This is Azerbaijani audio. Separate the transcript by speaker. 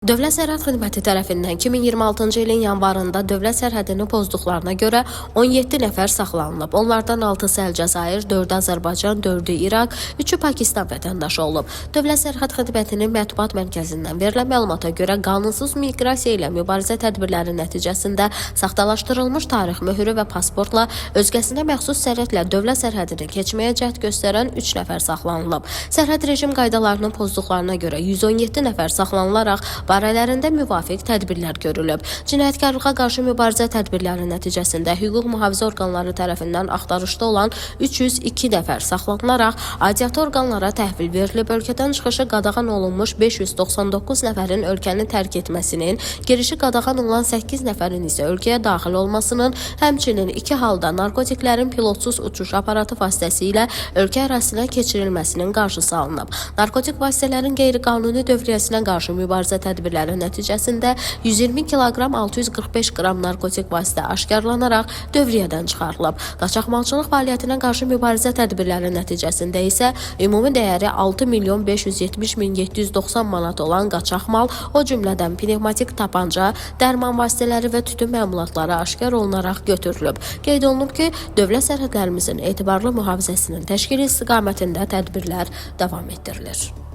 Speaker 1: Dövlət Sərhəd Xidməti tərəfindən 2026-cı ilin yanvarında dövlət sərhədini pozduqlarına görə 17 nəfər saxlanılıb. Onlardan 6-sı Əlcəzair, 4-ü Azərbaycan, 4-ü İraq, 3-ü Pakistan vətəndaşı olub. Dövlət Sərhəd Xidmətinin mətbuat mərkəzindən verilən məlumata görə qanunsuz miqrasiya ilə mübarizə tədbirləri nəticəsində saxtalaşdırılmış tarix möhürü və pasportla özgəsinə məxsus sərhədlə dövlət sərhədini keçməyə cəhd göstərən 3 nəfər saxlanılıb. Sərhəd rejim qaydalarını pozduqlarına görə 117 nəfər saxlanılaraq barələrində müvafiq tədbirlər görülüb. Cinayətkarlığa qarşı mübarizə tədbirləri nəticəsində hüquq mühafizə orqanları tərəfindən axtarışda olan 302 nəfər saxlanılaraq aidiyyatı orqanlara təhvil verilib. Ölkədən çıxışı qadağan olunmuş 599 nəfərin ölkəni tərk etməsinin, girişi qadağan olan 8 nəfərin isə ölkəyə daxil olmasının, həmçinin 2 halda narkotiklərin pilotsuz uçuş aparatı vasitəsilə ölkə ərazisinə keçirilməsinin qarşısı alınıb. Narkotik vasitələrin qeyri-qanuni dövriyyəsinə qarşı mübarizə tədbirləri nəticəsində 120 kiloqram 645 qram narkotik vasitə aşkarlanaraq dövriyyədən çıxarılıb. Qaçaqmalçılıq fəaliyyətinə qarşı mübarizə tədbirləri nəticəsində isə ümumi dəyəri 6 milyon 570 min 790 manat olan qaçaq mal, o cümlədən pnevmatik tapanca, dərman vasitələri və tütün məmulatları aşkar olunaraq götürülüb. Qeyd olunub ki, dövlət sərhədlərimizin etibarlı mühafizəsinin təşkili istiqamətində tədbirlər davam etdirilir.